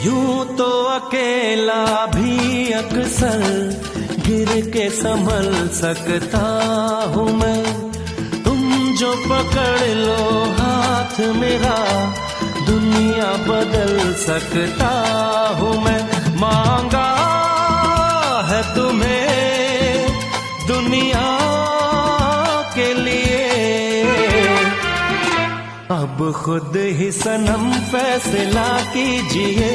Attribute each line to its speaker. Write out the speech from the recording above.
Speaker 1: यूं तो अकेला भी अक्सर गिर के संभल सकता हूँ मैं, तुम जो पकड़ लो हाथ मेरा दुनिया बदल सकता हूँ मैं। मांगा है तुम्हें दुनिया के लिए, अब खुद ही सनम फैसला कीजिए।